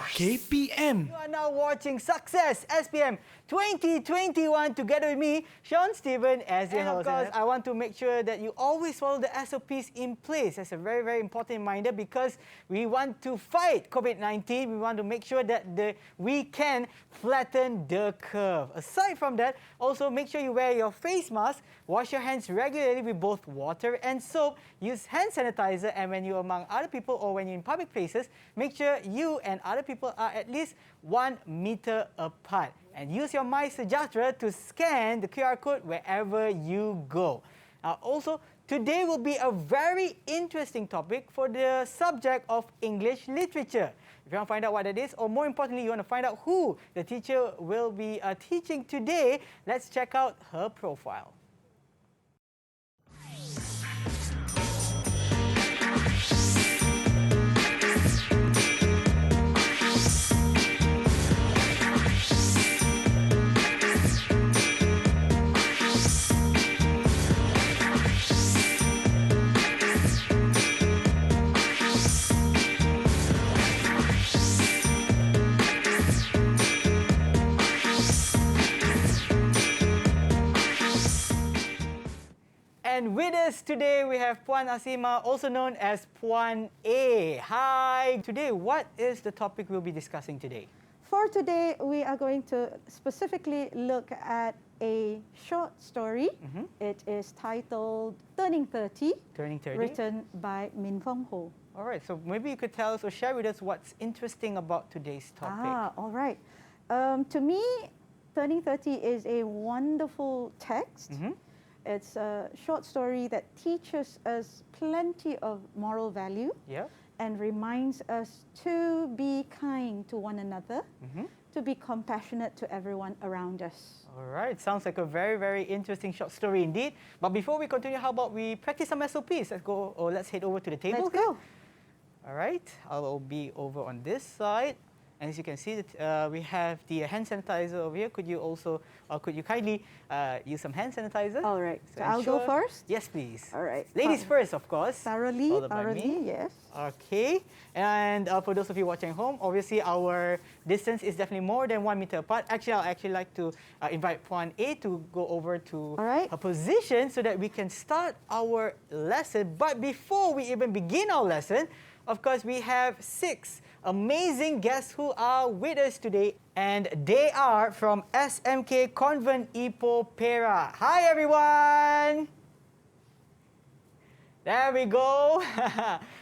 KPM. You are now watching Success SPM 2021 together with me, Sean Stephen, as your host. Of course, I want to make sure that you always follow the SOPs in place. That's a very, very important reminder because we want to fight COVID-19. We want to make sure that we can flatten the curve. Aside from that, also make sure you wear your face mask, wash your hands regularly with both water and soap, use hand sanitizer, and when you're among other people or when you're in public places, make sure you and other people are at least 1 meter apart. And use your MySejahtera to scan the QR code wherever you go. Also, today will be a very interesting topic for the subject of English literature. If you want to find out what it is, or more importantly, you want to find out who the teacher will be teaching today, let's check out her profile. And with us today, we have Puan Asima, also known as Puan A. Hi! Today, what is the topic we'll be discussing today? For today, we are going to specifically look at a short story. It is titled Turning 30, written by Mintong. All right, so maybe you could tell us or share with us what's interesting about today's topic. All right. To me, Turning 30 is a wonderful text. It's a short story that teaches us plenty of moral value and reminds us to be kind to one another, to be compassionate to everyone around us. All right, sounds like a very, very interesting short story indeed. But before we continue, how about we practice some SOPs? Let's head over to the table. Let's go. All right, I'll be over on this side. And as you can see, that we have the hand sanitizer over here. Could you kindly use some hand sanitizer? All right. So I'll go first? Yes, please. All right. Ladies first, of course. Thoroughly, yes. Okay. And for those of you watching at home, obviously our distance is definitely more than 1 meter apart. Actually, I'll actually like to invite Puan A to go over to her position so that we can start our lesson. But before we even begin our lesson, of course, we have 6 amazing guests who are with us today, and they are from SMK Convent Ipoh Perak. Hi, everyone! There we go.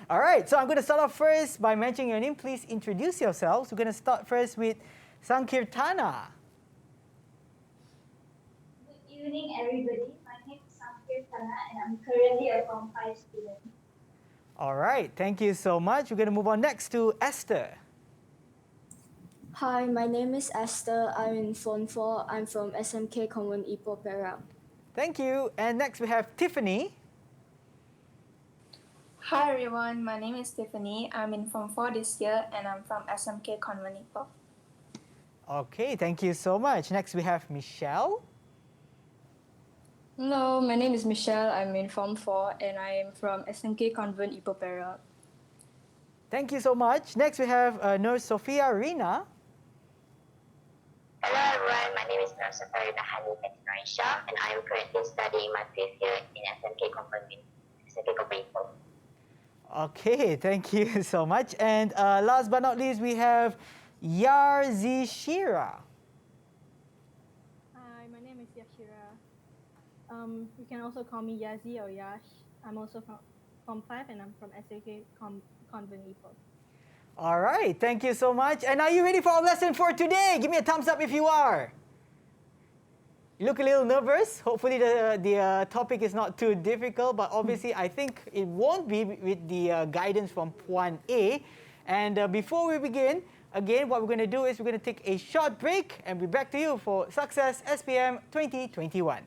All right, so I'm going to start off first by mentioning your name. Please introduce yourselves. We're going to start first with Sankirtana. Good evening, everybody. My name is Sankirtana, and I'm currently a Form 5 student. All right, thank you so much. We're going to move on next to Esther. Hi, my name is Esther. I'm in Form 4. I'm from SMK Convent Ipoh Perak. Thank you. And next we have Tiffany. Hi everyone, my name is Tiffany. I'm in Form 4 this year and I'm from SMK Convent Ipoh. Okay, thank you so much. Next we have Michelle. Hello, my name is Michelle. I'm in Form 4 and I am from SMK Convent Ipoh Perak. Thank you so much. Next we have Nurse Sophia Rina. Hello everyone, my name is Nurse Sophia Rina Hanisha and I am currently studying my 5th year in SMK Convent Ipoh. Okay, thank you so much. And last but not least, we have Yarzishira. Hi, my name is Yashira. You can also call me Yazi or Yash. I'm also from Form 5 and I'm from SAK Convent Ipoh. All right, thank you so much. And are you ready for our lesson for today? Give me a thumbs up if you are. You look a little nervous. Hopefully the topic is not too difficult, but obviously I think it won't be with the guidance from Puan A. And before we begin, again, what we're going to do is we're going to take a short break and be back to you for Success SPM 2021.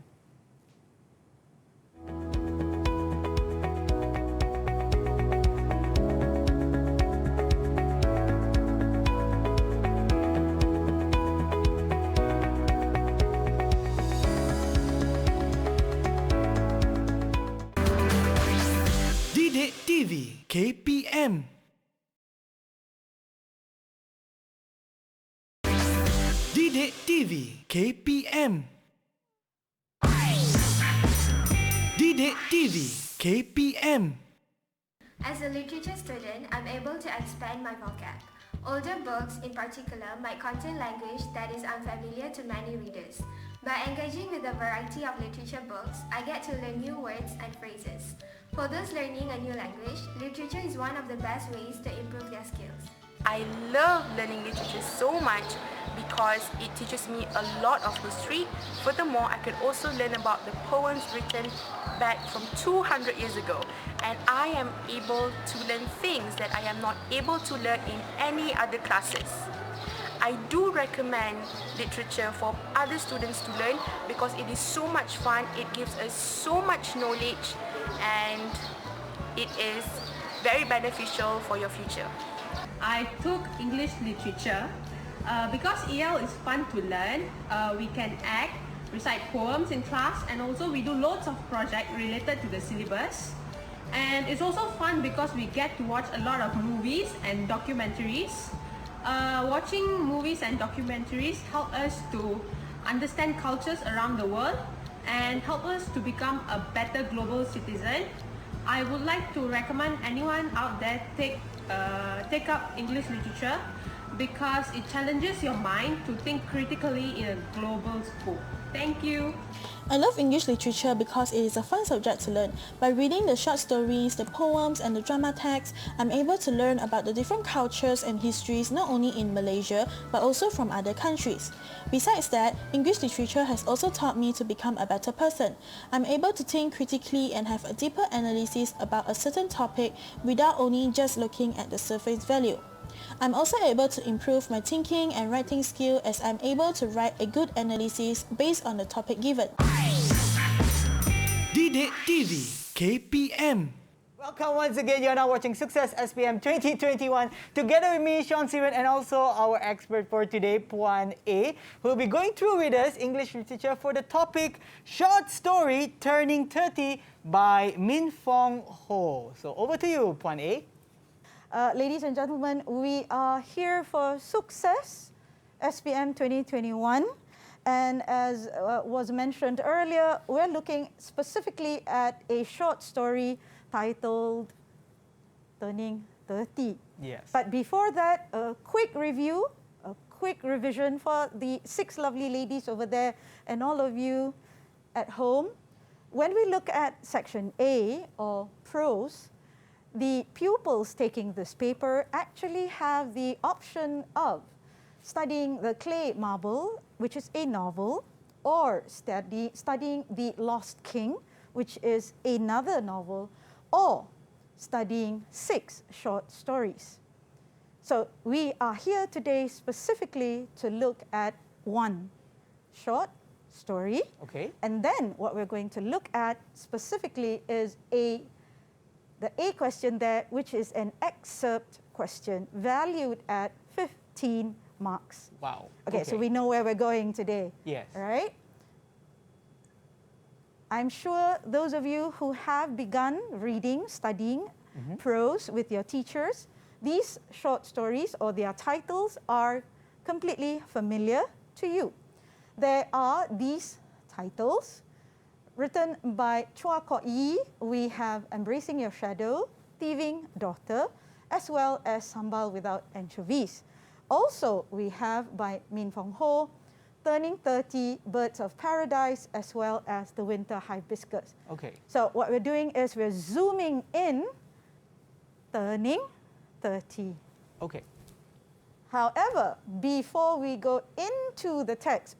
DidikTV KPM. DidikTV KPM. DidikTV KPM. As a literature student, I'm able to expand my vocab. Older books, in particular, might contain language that is unfamiliar to many readers. By engaging with a variety of literature books, I get to learn new words and phrases. For those learning a new language, literature is one of the best ways to improve their skills. I love learning literature so much because it teaches me a lot of history. Furthermore, I could also learn about the poems written back from 200 years ago, and I am able to learn things that I am not able to learn in any other classes. I do recommend literature for other students to learn because it is so much fun, it gives us so much knowledge, and it is very beneficial for your future. I took English literature because EL is fun to learn. We can act, recite poems in class, and also we do loads of projects related to the syllabus. And it's also fun because we get to watch a lot of movies and documentaries. Watching movies and documentaries help us to understand cultures around the world and help us to become a better global citizen. I would like to recommend anyone out there take up English literature because it challenges your mind to think critically in a global scope. Thank you. I love English literature because it is a fun subject to learn. By reading the short stories, the poems and the drama texts, I'm able to learn about the different cultures and histories not only in Malaysia but also from other countries. Besides that, English literature has also taught me to become a better person. I'm able to think critically and have a deeper analysis about a certain topic without only just looking at the surface value. I'm also able to improve my thinking and writing skill as I'm able to write a good analysis based on the topic given. DidikTV KPM. Welcome once again. You're now watching Success SPM 2021 together with me, Sean Steven, and also our expert for today, Puan A, who will be going through with us English literature for the topic Short Story Turning 30 by Mintong Ho. So over to you, Puan A. Ladies and gentlemen, we are here for Success SPM 2021, and as was mentioned earlier, we're looking specifically at a short story titled Turning 30. Yes. But before that, a quick review, a quick revision for the 6 lovely ladies over there and all of you at home. When we look at section A, or prose, the pupils taking this paper actually have the option of studying The Clay Marble, which is a novel, or studying The Lost King, which is another novel, or studying 6 short stories. So we are here today specifically to look at 1 short story. Okay. And then what we're going to look at specifically is the A question there, which is an excerpt question valued at 15 marks. Wow. Okay, so we know where we're going today. Yes. All right? I'm sure those of you who have begun reading, studying prose with your teachers, these short stories or their titles are completely familiar to you. There are these titles written by Chua Kok Yi. We have Embracing Your Shadow, Thieving Daughter, as well as Sambal Without Anchovies. Also, we have by Mintong Ho, Turning 30, Birds of Paradise, as well as The Winter Hibiscus. Okay. So what we're doing is we're zooming in, Turning 30. Okay. However, before we go into the text,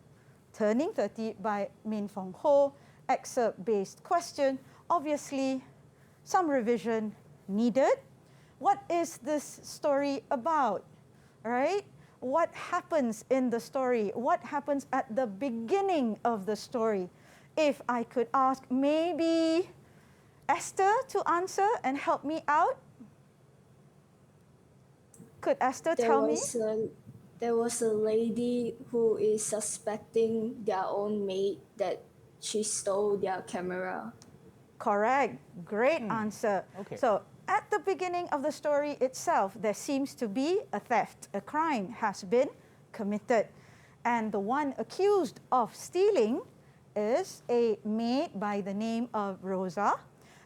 Turning 30 by Mintong Ho, excerpt-based question, obviously some revision needed. What is this story about, right? What happens in the story? What happens at the beginning of the story? If I could ask maybe Esther to answer and help me out. Could Esther tell me? There was a lady who is suspecting their own maid that she stole their camera. Correct. Great answer. Okay. So at the beginning of the story itself, there seems to be a theft. A crime has been committed. And the one accused of stealing is a maid by the name of Rosa,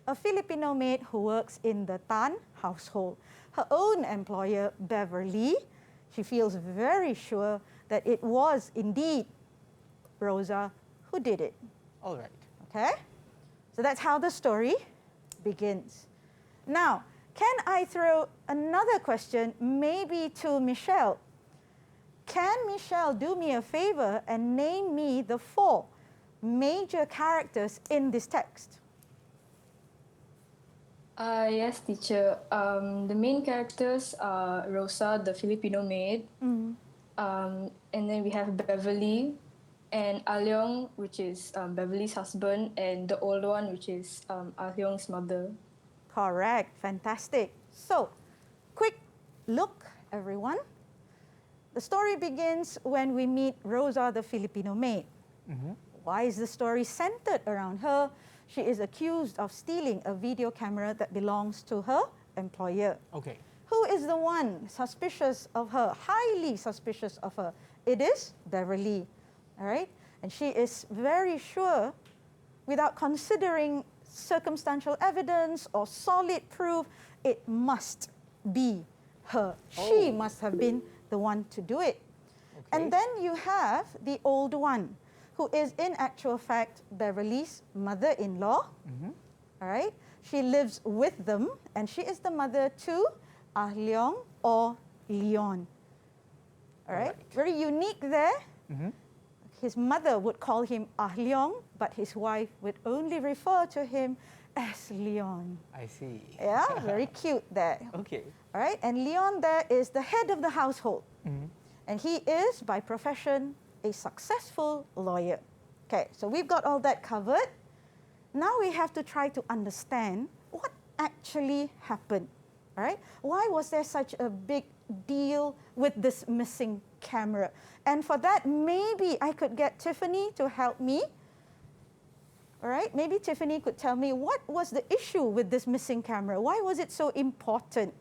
a Filipino maid who works in the Tan household. Her own employer, Beverly, she feels very sure that it was indeed Rosa who did it. All right. Okay? So that's how the story begins. Now, can I throw another question maybe to Michelle? Can Michelle do me a favor and name me the 4 major characters in this text? Yes, teacher. The main characters are Rosa, the Filipino maid, and then we have Beverly, and Ah Leong, which is Beverly's husband, and the old one, which is Ah Leong's mother. Correct. Fantastic. So, quick look, everyone. The story begins when we meet Rosa, the Filipino maid. Why is the story centered around her? She is accused of stealing a video camera that belongs to her employer. Okay. Who is the one suspicious of her, highly suspicious of her? It is Beverly, all right? And she is very sure, without considering circumstantial evidence or solid proof, it must be her. She must have been the one to do it. Okay. And then you have the old one, who is in actual fact Beverly's mother-in-law. All right? She lives with them, and she is the mother to Ah Leong or Leon. All right? Very unique there. His mother would call him Ah Leong, but his wife would only refer to him as Leon. I see. Yeah, very cute there. Okay. All right, and Leon there is the head of the household. And he is, by profession, a successful lawyer. Okay, so we've got all that covered. Now we have to try to understand what actually happened. All right, why was there such a big deal with this missing camera? And for that, maybe I could get Tiffany to help me. All right, maybe Tiffany could tell me what was the issue with this missing camera? Why was it so important?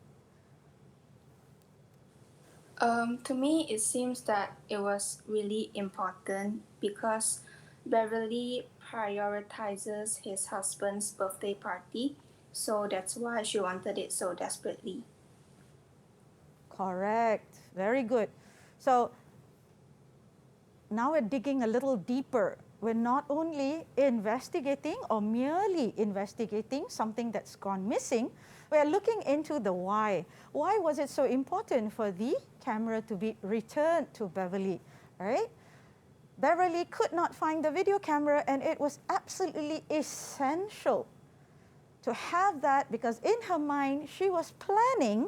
To me, it seems that it was really important because Beverly prioritizes his husband's birthday party, so that's why she wanted it so desperately. Correct. Very good. So now we're digging a little deeper. We're not only investigating or merely investigating something that's gone missing, we're looking into the why. Why was it so important for the camera to be returned to Beverly, right? Beverly could not find the video camera, and it was absolutely essential to have that because in her mind, she was planning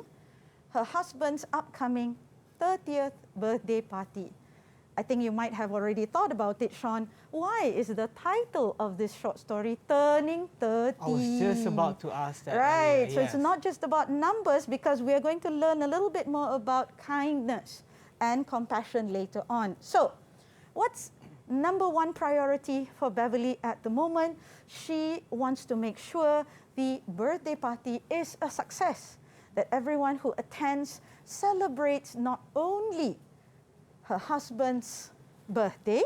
her husband's upcoming 30th birthday party. I think you might have already thought about it, Sean. Why is the title of this short story Turning 30? I was just about to ask that. Right, earlier, so it's not just about numbers because we are going to learn a little bit more about kindness and compassion later on. So, what's number one priority for Beverly at the moment? She wants to make sure the birthday party is a success, that everyone who attends celebrates not only her husband's birthday,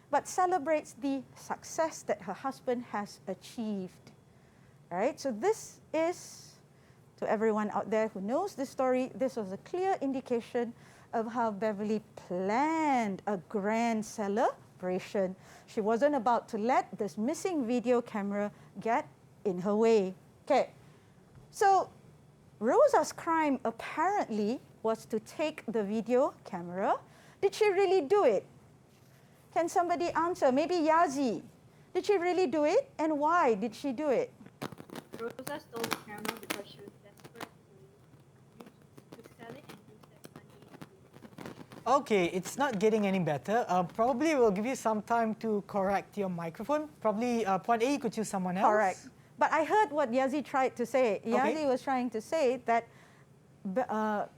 but celebrates the success that her husband has achieved. All right, so this is, to everyone out there who knows this story, this was a clear indication of how Beverly planned a grand celebration. She wasn't about to let this missing video camera get in her way. Okay, so Rosa's crime apparently was to take the video camera. Did she really do it? Can somebody answer? Maybe Yazi. Did she really do it? And why did she do it? Rosa stole the camera because she was desperate to sell it and use that money. Okay, it's not getting any better. Probably we'll give you some time to correct your microphone. Probably point A, you could choose someone else. Correct. But I heard what Yazi tried to say. Yazi was trying to say that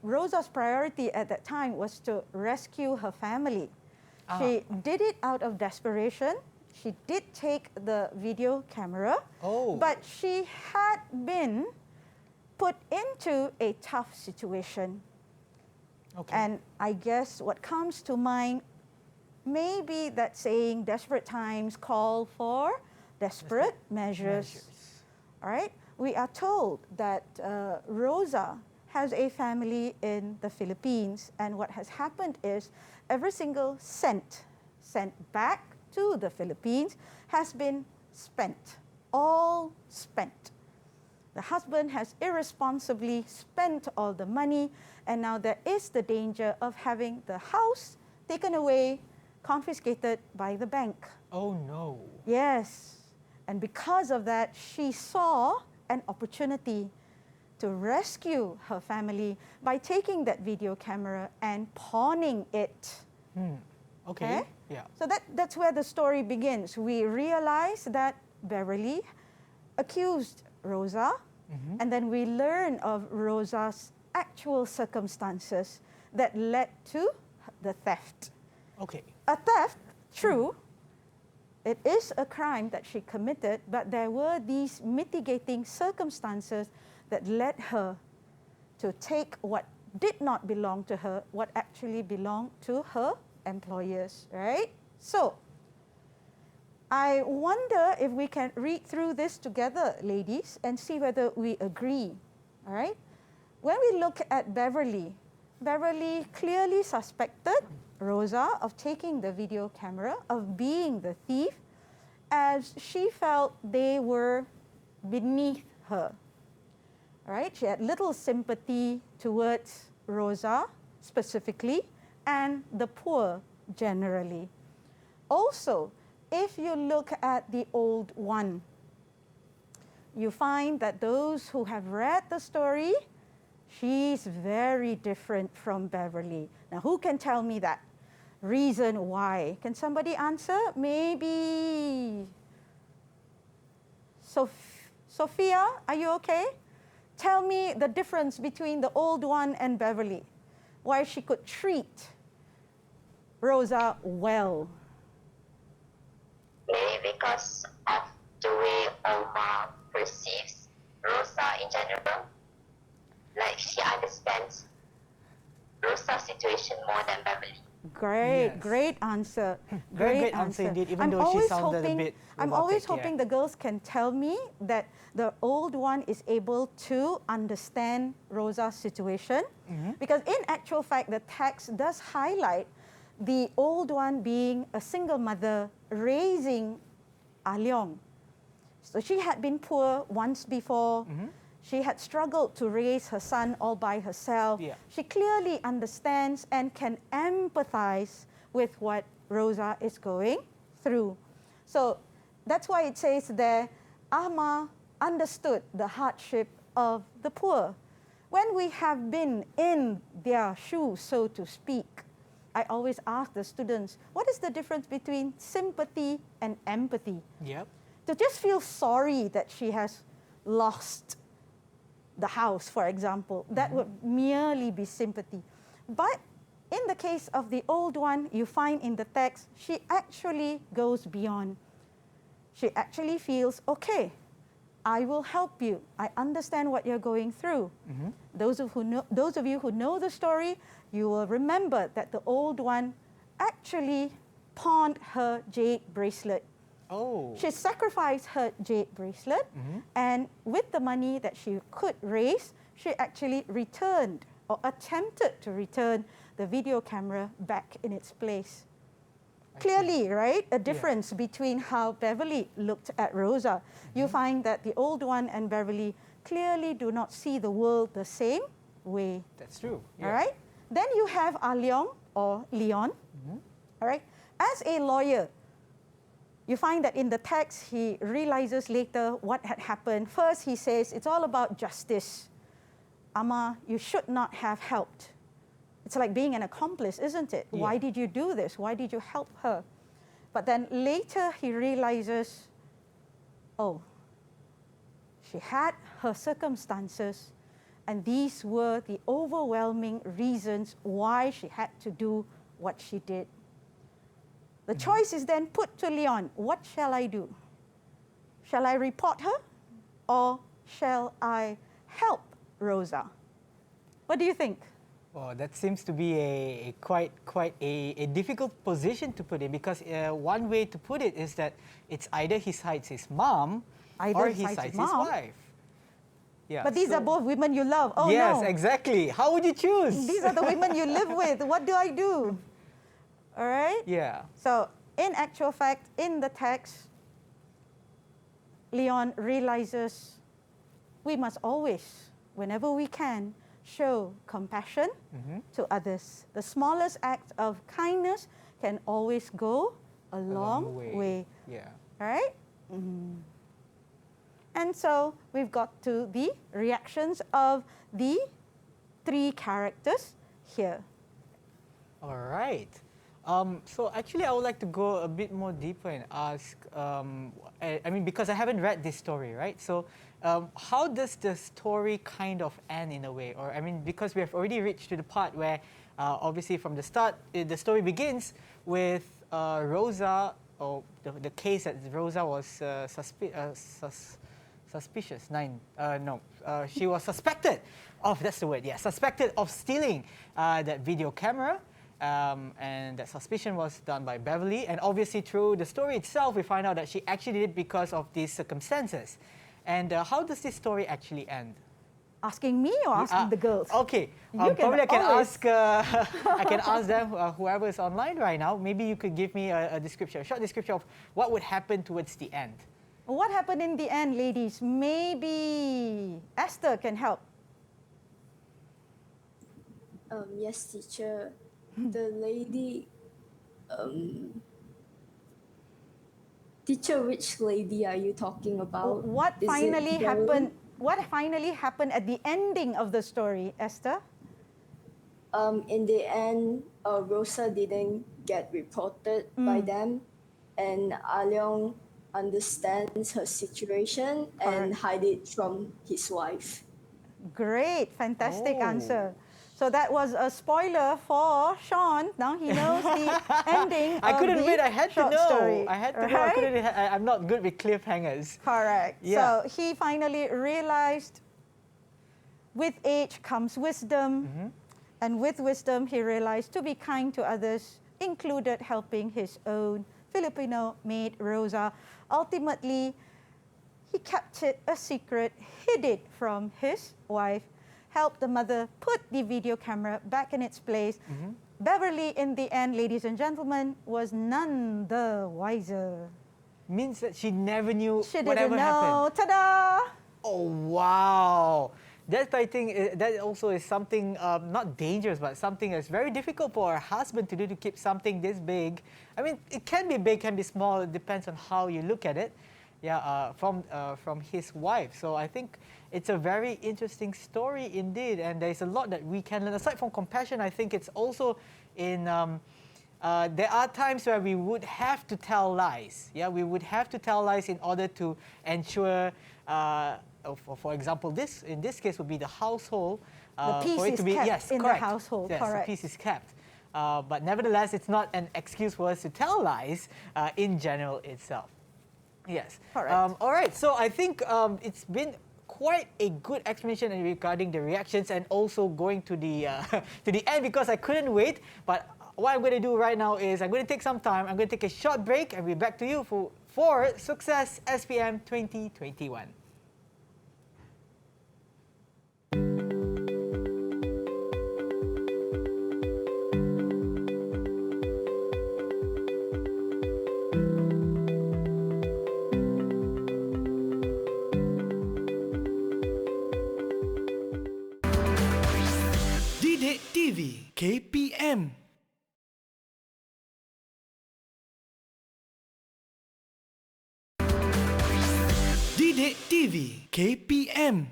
Rosa's priority at that time was to rescue her family. She did it out of desperation. She did take the video camera, but she had been put into a tough situation. And I guess what comes to mind maybe that saying, desperate times call for desperate measures. All right? We are told that Rosa has a family in the Philippines, and what has happened is every single cent sent back to the Philippines has been spent, all spent. The husband has irresponsibly spent all the money, and now there is the danger of having the house taken away, confiscated by the bank. Oh no. Yes. And because of that, she saw an opportunity to rescue her family by taking that video camera and pawning it. Okay. Yeah. So that's where the story begins. We realize that Beverly accused Rosa, and then we learn of Rosa's actual circumstances that led to the theft. Okay. A theft, true, it is a crime that she committed, but there were these mitigating circumstances that led her to take what did not belong to her, what actually belonged to her employers, right? So, I wonder if we can read through this together, ladies, and see whether we agree, all right? When we look at Beverly, Beverly clearly suspected Rosa of taking the video camera, of being the thief, as she felt they were beneath her. All right? She had little sympathy towards Rosa specifically and the poor generally. Also, if you look at the old one, you find that those who have read the story, she's very different from Beverly. Now, who can tell me that? Reason why? Can somebody answer? Maybe Sophia, are you okay? Tell me the difference between the old one and Beverly. Why she could treat Rosa well. Maybe because of the way Oma perceives Rosa in general. Like she understands Rosa's situation more than Beverly. Great answer. Great answer indeed, even though she sounded a bit I'm always robotic, hoping the girls can tell me that the old one is able to understand Rosa's situation. Because in actual fact, the text does highlight the old one being a single mother raising Leong. So she had been poor once before. She had struggled to raise her son all by herself. She clearly understands and can empathize with what Rosa is going through. So that's why it says there, Ama understood the hardship of the poor. When we have been in their shoes, so to speak, I always ask the students, what is the difference between sympathy and empathy? To just feel sorry that she has lost the house, for example, that would merely be sympathy. But in the case of the old one, you find in the text, she actually goes beyond. She actually feels, okay, I will help you. I understand what you're going through. Those of you who know the story, you will remember that the old one actually pawned her jade bracelet. She sacrificed her jade bracelet, and with the money that she could raise, she actually returned or attempted to return the video camera back in its place. Clearly, right? A difference between how Beverly looked at Rosa. You find that the old one and Beverly clearly do not see the world the same way. That's true. All right? Then you have Leong or Leon. All right? As a lawyer, you find that in the text, he realizes later what had happened. First, he says, it's all about justice. Ama, you should not have helped. It's like being an accomplice, isn't it? Why did you do this? Why did you help her? But then later, he realizes, oh, she had her circumstances, and these were the overwhelming reasons why she had to do what she did. The choice is then put to Leon. What shall I do? Shall I report her or shall I help Rosa? What do you think? Oh, that seems to be a quite a difficult position to put in, because one way to put it is that it's either he sides his mom or he sides his wife. Yeah, but these are both women you love. Oh yes, no. exactly. How would you choose? These are the women you live with. What do I do? All right? Yeah. So, in actual fact, in the text, Leon realizes we must always, whenever we can, show compassion to others. The smallest act of kindness can always go a long way. Yeah. All right? And so we've got to the reactions of the three characters here. All right. So actually, I would like to go a bit more deeper and ask, I mean, because I haven't read this story, right? So how does the story kind of end in a way? Or, I mean, because we have already reached to the part where, obviously from the start, the story begins with Rosa, or the case that Rosa was suspicious. She was suspected of, that's the word, yeah, suspected of stealing that video camera. And that suspicion was done by Beverly. And obviously through the story itself, we find out that she actually did it because of these circumstances. And how does this story actually end? Asking me or asking the girls? Okay, probably I can ask. I can ask them, whoever is online right now. Maybe you could give me a description, a short description of what would happen towards the end. What happened in the end, ladies? Maybe Esther can help. Yes, teacher. The lady, teacher, which lady are you talking about? What finally happened? What finally happened at the ending of the story, Esther? In the end, Rosa didn't get reported by them, and Leong understands her situation and hide it from his wife. Great, fantastic answer. So that was a spoiler for Sean. Now he knows the ending I of couldn't the wait. I had to short know. story. I had to know. Right? I'm not good with cliffhangers. Correct. Yeah. So he finally realized with age comes wisdom. And with wisdom, he realized to be kind to others included helping his own Filipino maid, Rosa. Ultimately, he kept it a secret, hid it from his wife, helped the mother put the video camera back in its place. Beverly, in the end, ladies and gentlemen, was none the wiser. Means that she never knew She whatever didn't know. happened. Ta-da! Oh, wow. That, I think, that also is something not dangerous, but something that's very difficult for a husband to do, to keep something this big. I mean, it can be big, can be small. It depends on how you look at it. Yeah, from his wife. So I think it's a very interesting story indeed, and there's a lot that we can learn. Aside from compassion, I think it's also in, there are times where we would have to tell lies. Yeah, we would have to tell lies in order to ensure, for example, in this case would be the household. The peace for it to be, is kept yes, in correct. the household, yes, correct. the peace is kept. But nevertheless, it's not an excuse for us to tell lies in general itself. Yes. Correct. All right. So I think it's been quite a good explanation regarding the reactions, and also going to the to the end, because I couldn't wait. But what I'm going to do right now is I'm going to take some time. I'm going to take a short break, and we'll be back to you for Success SPM 2021. DidikTV KPM. DidikTV KPM.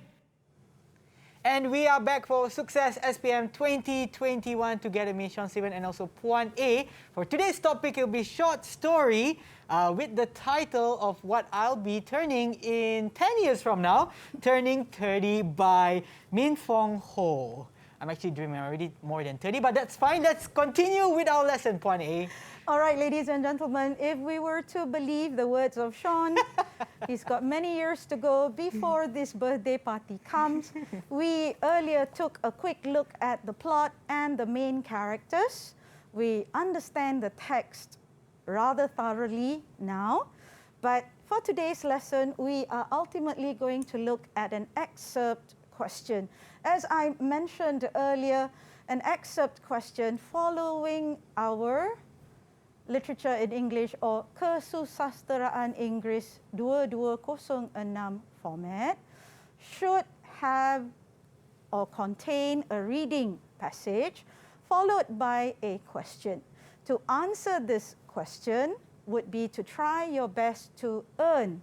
And we are back for Success SPM 2021 together with Sean Steven and also Puan A. For today's topic, it will be short story with the title of what I'll be turning in 10 years from now, Turning 30 by Mintong Ho. I'm actually dreaming already more than 30, but that's fine. Let's continue with our lesson, Puan A. All right, ladies and gentlemen, if we were to believe the words of Sean, He's got many years to go before this birthday party comes. We earlier took a quick look at the plot and the main characters. We understand the text rather thoroughly now. But for today's lesson, we are ultimately going to look at an excerpt question. As I mentioned earlier, an excerpt question following our literature in English or Kesusasteraan Inggris 2206 format should have or contain a reading passage followed by a question. To answer this question would be to try your best to earn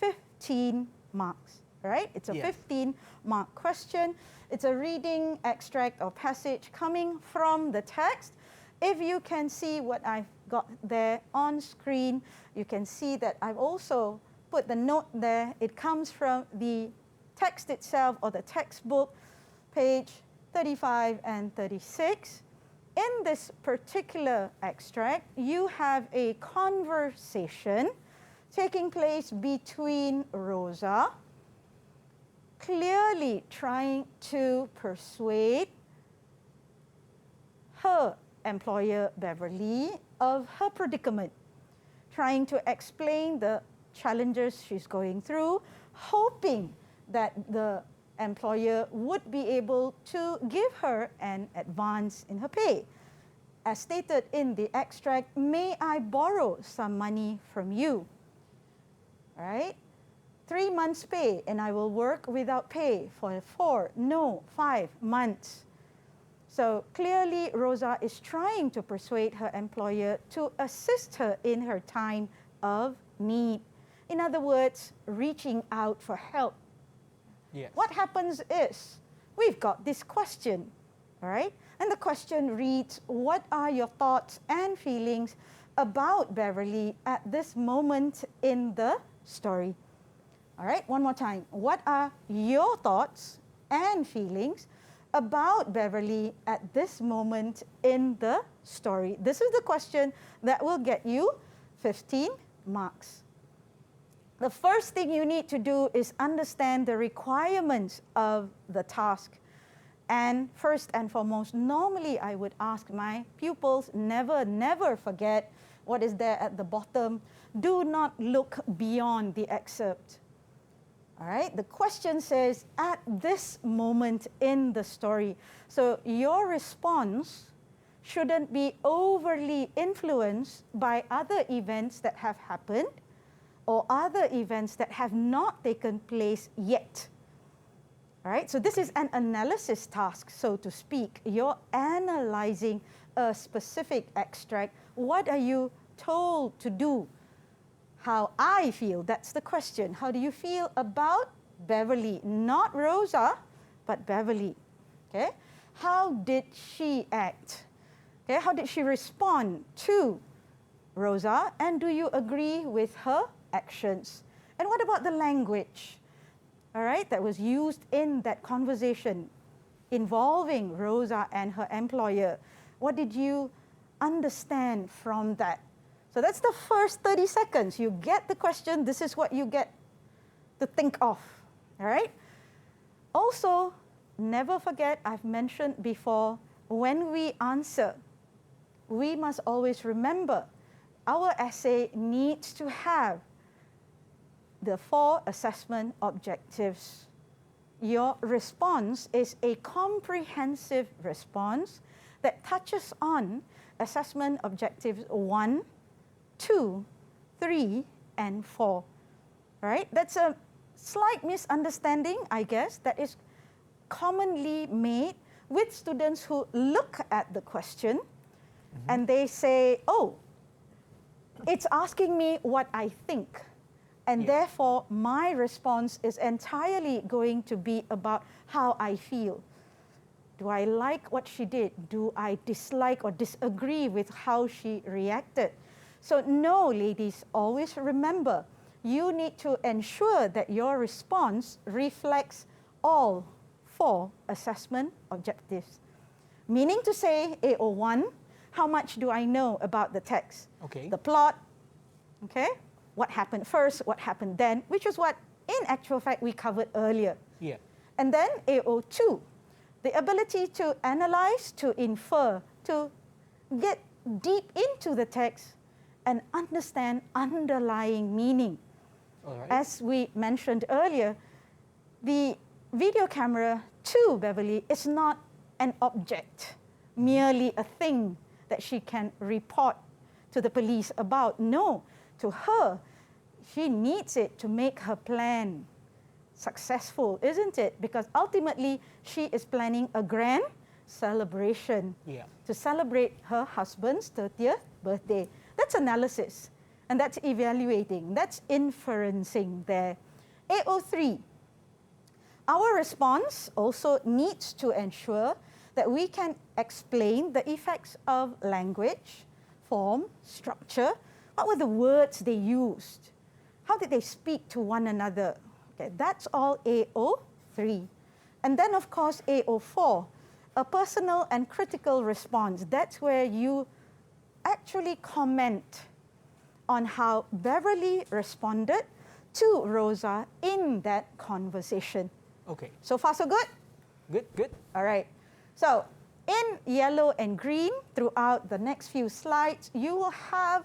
15 marks, right? It's a 15-mark question. It's a reading extract or passage coming from the text. If you can see what I've got there on screen, you can see that I've also put the note there. It comes from the text itself or the textbook, page 35 and 36. In this particular extract, you have a conversation taking place between Rosa, clearly trying to persuade her employer, Beverly, of her predicament, trying to explain the challenges she's going through, hoping that the employer would be able to give her an advance in her pay. As stated in the extract, may I borrow some money from you? All right? 3 months pay and I will work without pay for 5 months. So clearly Rosa is trying to persuade her employer to assist her in her time of need. In other words, reaching out for help. Yes. What happens is, we've got this question, all right? And the question reads, what are your thoughts and feelings about Beverly at this moment in the story? All right, one more time. What are your thoughts and feelings about Beverly at this moment in the story? This is the question that will get you 15 marks. The first thing you need to do is understand the requirements of the task. And first and foremost, normally I would ask my pupils, never forget what is there at the bottom. Do not look beyond the excerpt. All right, the question says, at this moment in the story. So your response shouldn't be overly influenced by other events that have happened or other events that have not taken place yet. All right, so this is an analysis task, so to speak. You're analyzing a specific extract. What are you told to do? How I feel, that's the question. How do you feel about Beverly? Not Rosa, but Beverly. Okay? How did she act? Okay, how did she respond to Rosa? And do you agree with her actions? And what about the language? All right, that was used in that conversation involving Rosa and her employer. What did you understand from that? So that's the first 30 seconds. You get the question, this is what you get to think of, all right? Also, never forget, I've mentioned before, when we answer, we must always remember our essay needs to have the 4 assessment objectives. Your response is a comprehensive response that touches on assessment objectives 1, 2, 3, and 4. Right? That's a slight misunderstanding, I guess, that is commonly made with students who look at the question and they say, oh, it's asking me what I think. And therefore, my response is entirely going to be about how I feel. Do I like what she did? Do I dislike or disagree with how she reacted? So no, ladies, always remember, you need to ensure that your response reflects all 4 assessment objectives. Meaning to say, AO1, how much do I know about the text? Okay. The plot, okay? what happened first, what happened then, which is what, in actual fact, we covered earlier. Yeah. And then AO2, the ability to analyze, to infer, to get deep into the text and understand underlying meaning. All right. As we mentioned earlier, the video camera to Beverly is not an object, merely a thing that she can report to the police about. No, to her, she needs it to make her plan successful, isn't it? Because ultimately, she is planning a grand celebration to celebrate her husband's 30th birthday. That's analysis, and that's evaluating, that's inferencing there. AO3, our response also needs to ensure that we can explain the effects of language, form, structure. What were the words they used? How did they speak to one another? Okay, that's all AO3. And then, of course, AO4, a personal and critical response. That's where you actually comment on how Beverly responded to Rosa in that conversation. Okay. So far, so good? Good, good. All right. So in yellow and green, throughout the next few slides, you will have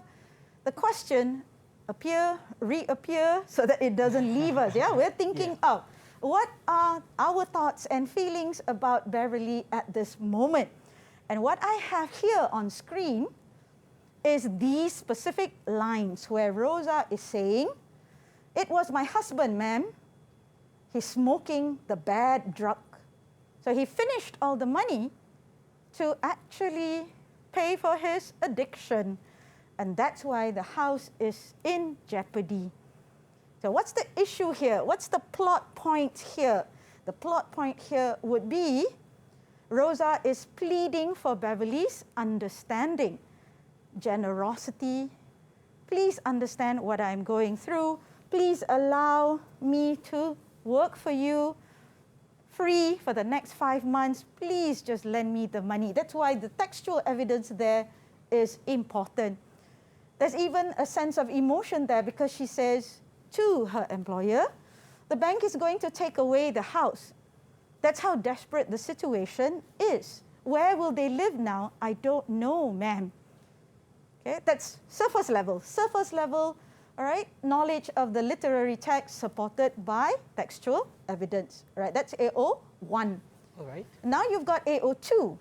the question appear, reappear, so that it doesn't leave us. Yeah, we're thinking of what are our thoughts and feelings about Beverly at this moment. And what I have here on screen is these specific lines where Rosa is saying, "It was my husband, ma'am. He's smoking the bad drug." So he finished all the money to actually pay for his addiction. And that's why the house is in jeopardy. So what's the issue here? What's the plot point here? The plot point here would be Rosa is pleading for Beverly's understanding, generosity. Please understand what I'm going through. Please allow me to work for you free for the next 5 months. Please just lend me the money. That's why the textual evidence there is important. There's even a sense of emotion there because she says to her employer, the bank is going to take away the house. That's how desperate the situation is. Where will they live now? I don't know, ma'am. Okay, that's surface level. Surface level, all right, knowledge of the literary text supported by textual evidence. All right, that's AO1. All right. Now you've got AO2.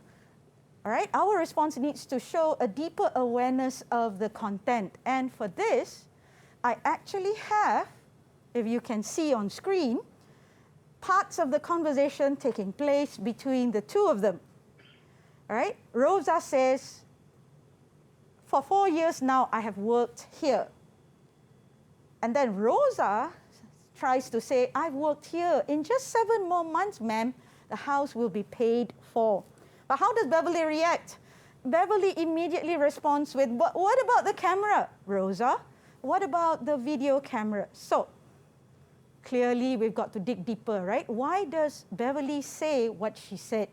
All right, our response needs to show a deeper awareness of the content. And for this, I actually have, if you can see on screen, parts of the conversation taking place between the two of them. All right, Rosa says, for 4 years now, I have worked here. And then Rosa tries to say, I've worked here. In just 7 more months, ma'am, the house will be paid for. But how does Beverly react? Beverly immediately responds with, what about the camera, Rosa? What about the video camera? So, clearly we've got to dig deeper, right? Why does Beverly say what she said?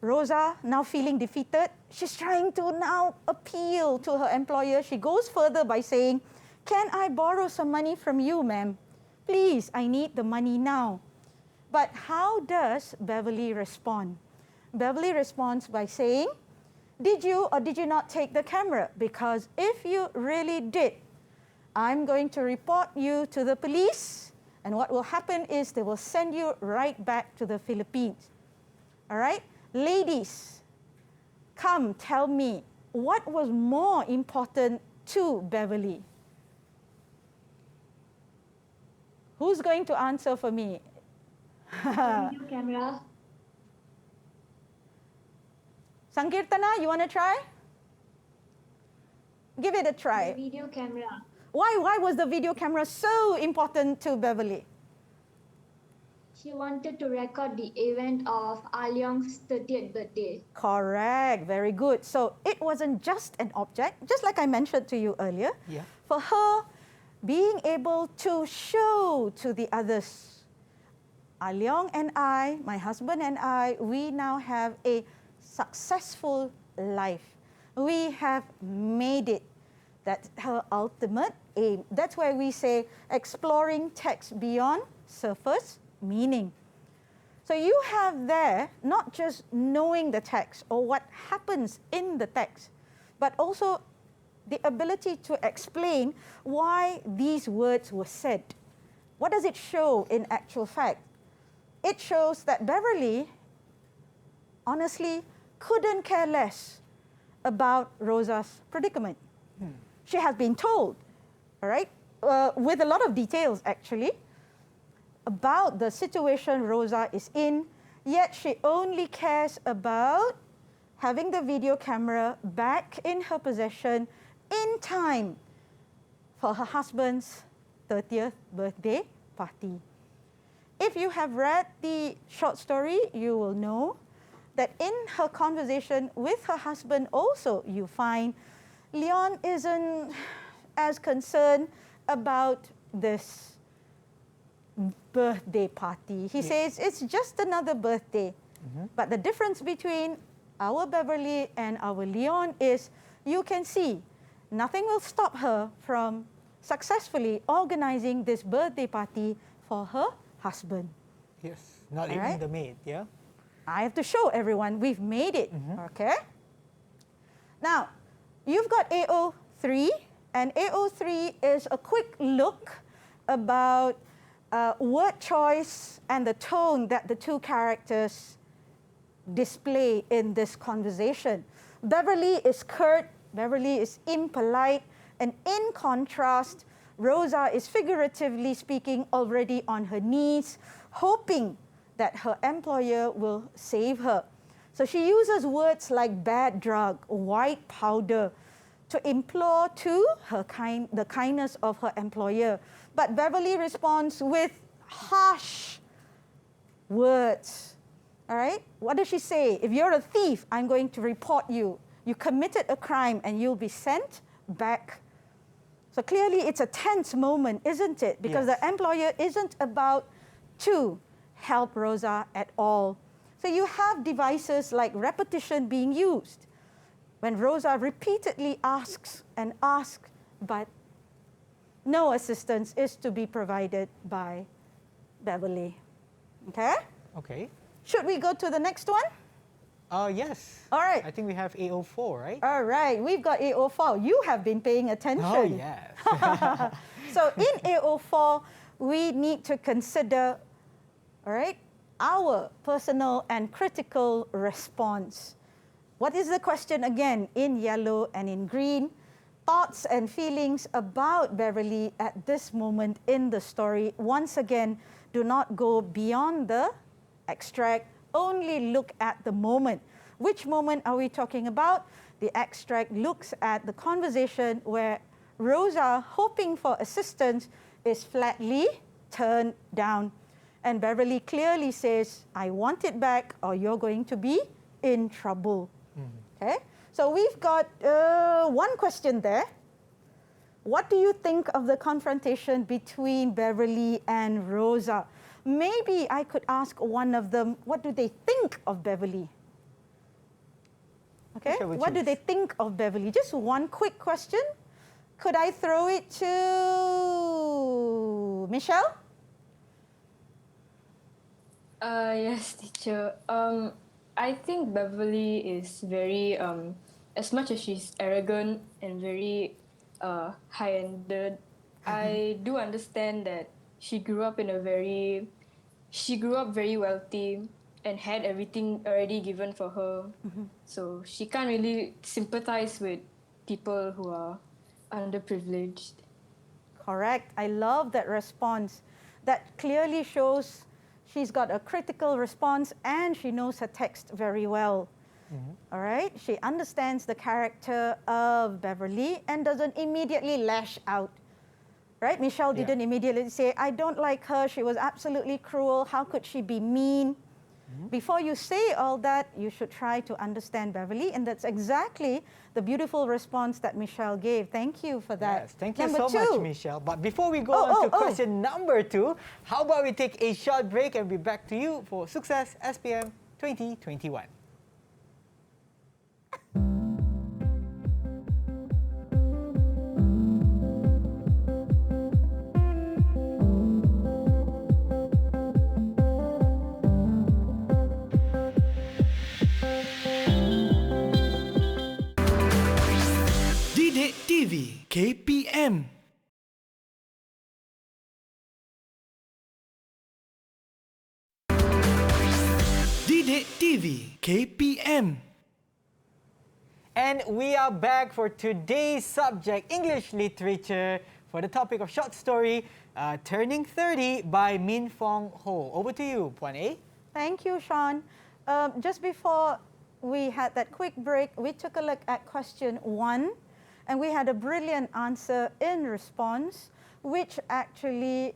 Rosa, now feeling defeated, she's trying to now appeal to her employer. She goes further by saying, can I borrow some money from you, ma'am? Please, I need the money now. But how does Beverly respond? Beverly responds by saying, did you or did you not take the camera? Because if you really did, I'm going to report you to the police. And what will happen is they will send you right back to the Philippines. All right? Ladies, come tell me, what was more important to Beverly? Who's going to answer for me? Video camera. Sankirtana, you want to try? Give it a try. The video camera. Why was the video camera so important to Beverly? She wanted to record the event of Alyong's 30th birthday. Correct, very good. So it wasn't just an object, just like I mentioned to you earlier. Yeah. For her, being able to show to the others, Alyong and I, my husband and I, we now have a successful life. We have made it That's her ultimate aim. That's why we say exploring text beyond surface meaning. So you have there not just knowing the text or what happens in the text, but also the ability to explain why these words were said. What does it show in actual fact? It shows that Beverly honestly couldn't care less about Rosa's predicament. She has been told, all right, with a lot of details actually, about the situation Rosa is in, yet she only cares about having the video camera back in her possession in time for her husband's 30th birthday party. If you have read the short story, you will know that in her conversation with her husband also, you find Leon isn't as concerned about this birthday party. He says it's just another birthday. But the difference between our Beverly and our Leon is you can see nothing will stop her from successfully organizing this birthday party for her husband. Yes, not All even right? the maid, yeah? I have to show everyone we've made it, okay? Now, you've got AO3, and AO3 is a quick look about word choice and the tone that the two characters display in this conversation. Beverly is curt, Beverly is impolite, and in contrast, Rosa is figuratively speaking already on her knees, hoping that her employer will save her. So she uses words like bad drug, white powder, to implore to the kindness of her employer. But Beverly responds with harsh words. All right? What does she say? If you're a thief, I'm going to report you. You committed a crime and you'll be sent back. So clearly it's a tense moment, isn't it? Because the employer isn't about to help Rosa at all. So you have devices like repetition being used. When Rosa repeatedly asks and asks, but no assistance is to be provided by Beverly. Okay? Okay. Should we go to the next one? Yes. All right. I think we have AO4, right? All right, we've got AO4. You have been paying attention. Oh, yes. So in AO4, we need to consider, all right, our personal and critical response. What is the question again in yellow and in green? Thoughts and feelings about Beverly at this moment in the story. Once again, do not go beyond the extract, only look at the moment. Which moment are we talking about? The extract looks at the conversation where Rosa, hoping for assistance, is flatly turned down. And Beverly clearly says, I want it back or you're going to be in trouble. Okay, so we've got one question there. What do you think of the confrontation between Beverly and Rosa? Maybe I could ask one of them, what do they think of Beverly? Okay, what do they think of Beverly? Just one quick question. Could I throw it to Michelle? Yes, teacher. I think Beverly is very, as much as she's arrogant and very high-ended, I do understand that she grew up very wealthy and had everything already given for her. So she can't really sympathize with people who are underprivileged. Correct. I love that response. That clearly shows she's got a critical response and she knows her text very well. All right? She understands the character of Beverly and doesn't immediately lash out. Right? Michelle didn't immediately say, I don't like her, she was absolutely cruel, how could she be mean? Before you say all that, you should try to understand Beverly, and that's exactly the beautiful response that Michelle gave. Thank you for that. Yes, thank you so much, Michelle. But before we go on to question number 2, how about we take a short break and be back to you for Success SPM 2021. KPM. DidikTV KPM. And we are back for today's subject, English Literature, for the topic of short story, Turning 30 by Mintong Ho. Over to you, Puan A. Thank you, Sean. Just before we had that quick break, we took a look at question 1, and we had a brilliant answer in response, which actually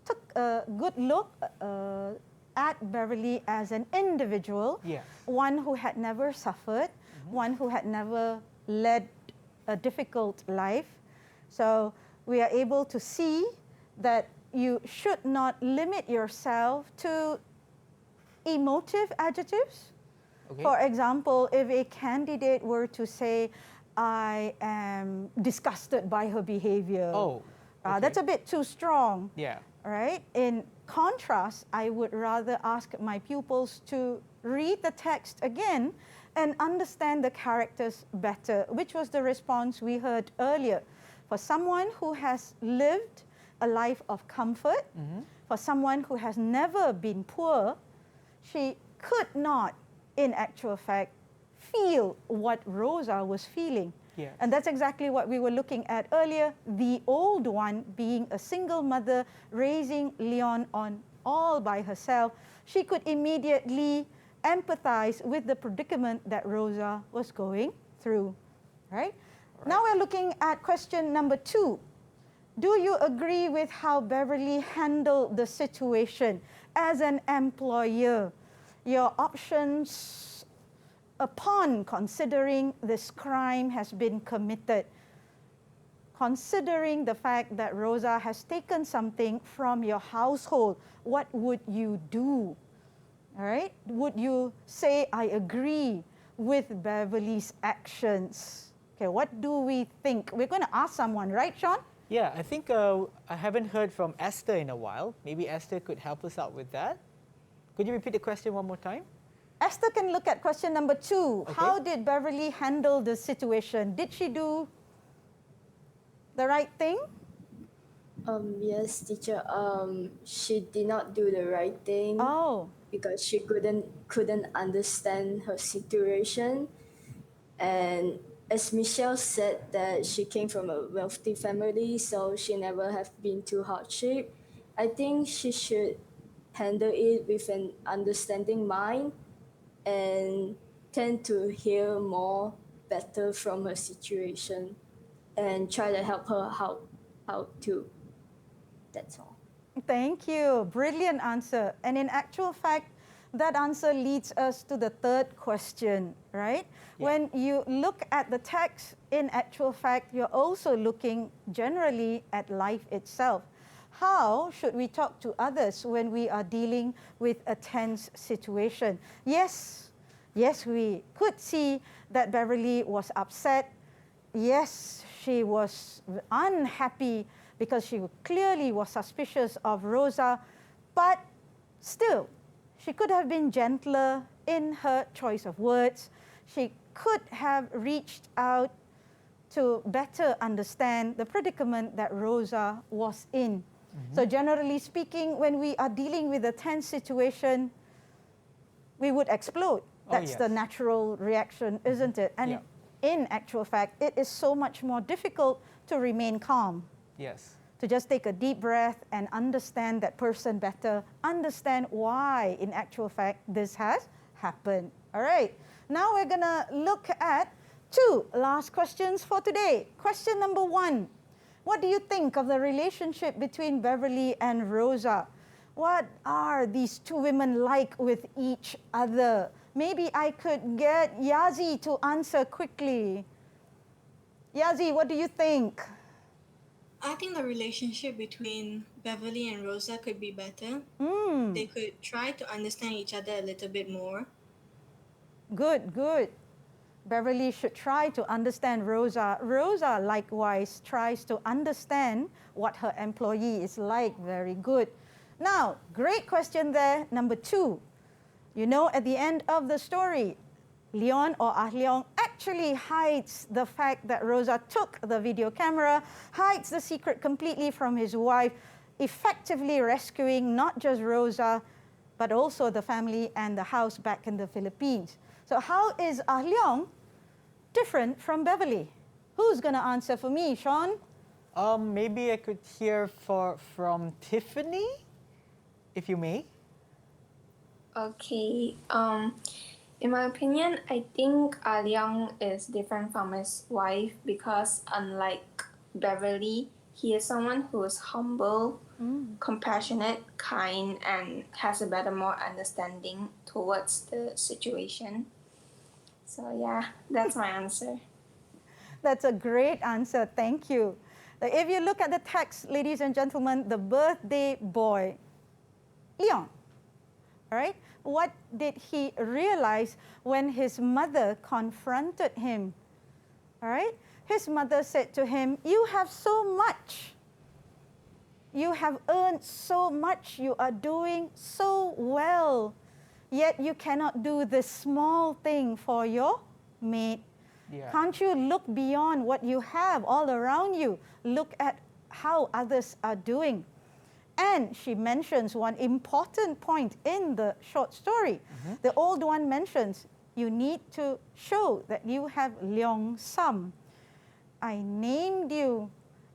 took a good look at Beverly as an individual, Yes. one who had never suffered, one who had never led a difficult life. So we are able to see that you should not limit yourself to emotive adjectives. Okay. For example, if a candidate were to say, I am disgusted by her behavior, that's a bit too strong. Yeah. Right? In contrast, I would rather ask my pupils to read the text again and understand the characters better, which was the response we heard earlier. For someone who has lived a life of comfort, for someone who has never been poor, she could not, in actual fact, feel what Rosa was feeling. Yes. And that's exactly what we were looking at earlier, the old one being a single mother, raising Leon on all by herself. She could immediately empathize with the predicament that Rosa was going through, right? Now we're looking at question number 2. Do you agree with how Beverly handled the situation as an employer? Your options upon considering this crime has been committed, considering the fact that Rosa has taken something from your household, what would you do? All right? Would you say, I agree with Beverly's actions? Okay, what do we think? We're going to ask someone, right, Sean? Yeah, I think I haven't heard from Esther in a while. Maybe Esther could help us out with that. Could you repeat the question one more time? Esther can look at question number 2. Okay. How did Beverly handle the situation? Did she do the right thing? Yes, teacher. She did not do the right thing. Because she couldn't understand her situation, and as Michelle said, that she came from a wealthy family, so she never have been to hardship. I think she should handle it with an understanding mind and tend to hear more better from her situation and try to help her how to. That's all. Thank you. Brilliant answer. And in actual fact, that answer leads us to the third question, right? Yeah. When you look at the text, in actual fact, you're also looking generally at life itself. How should we talk to others when we are dealing with a tense situation? Yes, we could see that Beverly was upset. Yes, she was unhappy because she clearly was suspicious of Rosa, but still, she could have been gentler in her choice of words. She could have reached out to better understand the predicament that Rosa was in. So generally speaking, when we are dealing with a tense situation, we would explode. That's the natural reaction, isn't it? And in actual fact, it is so much more difficult to remain calm. Yes. To just take a deep breath and understand that person better, understand why, in actual fact, this has happened. All right, now we're gonna look at 2 last questions for today. Question number 1, what do you think of the relationship between Beverly and Rosa? What are these 2 women like with each other? Maybe I could get Yazi to answer quickly. Yazi, what do you think? I think the relationship between Beverly and Rosa could be better. They could try to understand each other a little bit more. Good. Beverly should try to understand Rosa. Rosa likewise tries to understand what her employee is like. Very good. Now, great question there, number 2. You know, at the end of the story, Leon or Leong actually hides the fact that Rosa took the video camera, hides the secret completely from his wife, effectively rescuing not just Rosa, but also the family and the house back in the Philippines. So how is Leong different from Beverly? Who's going to answer for me, Sean? Maybe I could hear from Tiffany, if you may. Okay. In my opinion, I think Leong is different from his wife because unlike Beverly, he is someone who is humble, compassionate, kind, and has a better, more understanding towards the situation. So yeah, that's my answer. That's a great answer. Thank you. If you look at the text, ladies and gentlemen, the birthday boy, Leon, all right? What did he realize when his mother confronted him? All right? His mother said to him, "You have so much. You have earned so much. You are doing so well. Yet you cannot do this small thing for your mate. Yeah. Can't you look beyond what you have all around you? Look at how others are doing." And she mentions one important point in the short story. The old one mentions, you need to show that you have Leong Sam. I named you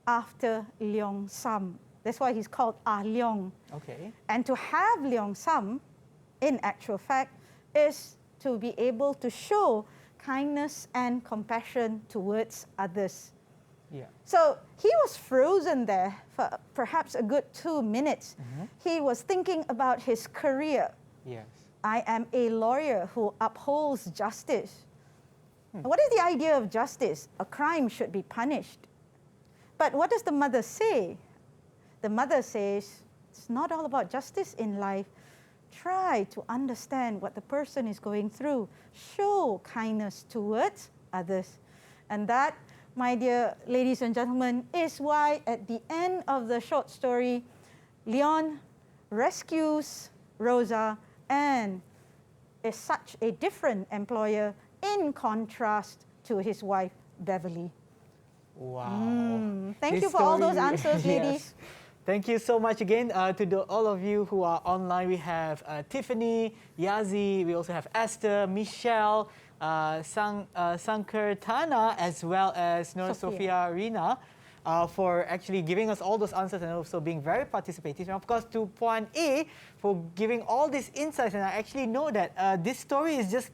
after Leong Sam. That's why he's called Leong. Okay. And to have Leong Sam, in actual fact, is to be able to show kindness and compassion towards others. Yeah. So he was frozen there for perhaps a good 2 minutes. He was thinking about his career. Yes. I am a lawyer who upholds justice. What is the idea of justice? A crime should be punished. But what does the mother say? The mother says, it's not all about justice in life. Try to understand what the person is going through. Show kindness towards others. And that, my dear ladies and gentlemen, is why at the end of the short story, Leon rescues Rosa and is such a different employer in contrast to his wife, Beverly. Wow. Thank This you for all those story- answers, ladies. Yes. Thank you so much again to all of you who are online. We have Tiffany, Yazi, we also have Esther, Michelle, Sankirtana, as well as Sophia Rina, for actually giving us all those answers and also being very participative. And of course, to Puan A for giving all these insights. And I actually know that this story is just,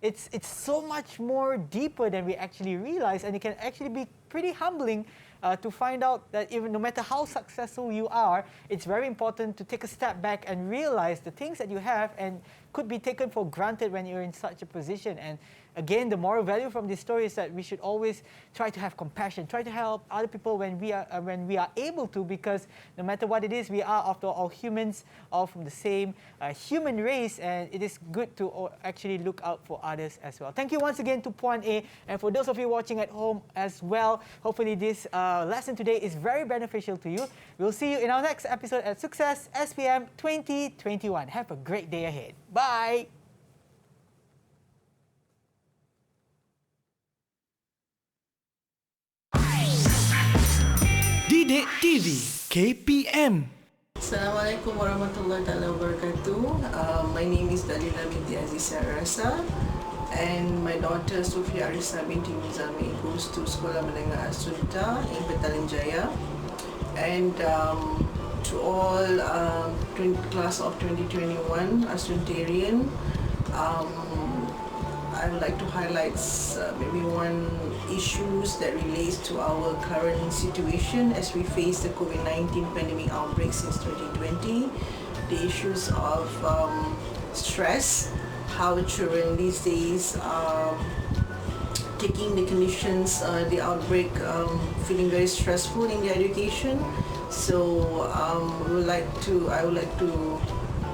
it's so much more deeper than we actually realize, and it can actually be pretty humbling to find out that even no matter how successful you are, it's very important to take a step back and realize the things that you have and could be taken for granted when you're in such a position. And again, the moral value from this story is that we should always try to have compassion, try to help other people when we are able to, because no matter what it is, we are after all humans, all from the same human race, and it is good to actually look out for others as well. Thank you once again to Puan A, and for those of you watching at home as well, hopefully this lesson today is very beneficial to you. We'll see you in our next episode at Success SPM 2021. Have a great day ahead. Bye! DidikTV KPM. Assalamualaikum warahmatullahi wabarakatuh. My name is Dalila binti Azizah Rasa, and my daughter Sofia Arisa binti Muzami goes to Sekolah Menengah Asunta in Petaling Jaya. And to all class of 2021 Asuntarian, I would like to highlight maybe one issues that relates to our current situation as we face the COVID-19 pandemic outbreak since 2020. The issues of stress, how children these days are taking the conditions, the outbreak, feeling very stressful in their education. So I would like to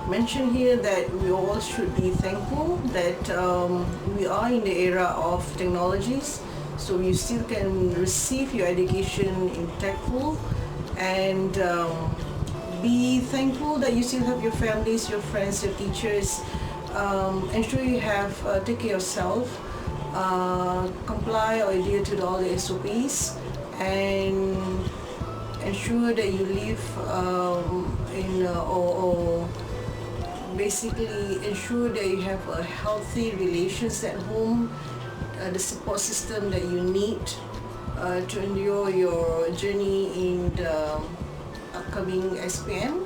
mention here that we all should be thankful that we are in the era of technologies, so you still can receive your education intactful, and be thankful that you still have your families, your friends, your teachers ensure you have take care of yourself, comply or adhere to all the SOPs, and ensure that you live or basically ensure that you have a healthy relations at home, the support system that you need to endure your journey in the upcoming SPM.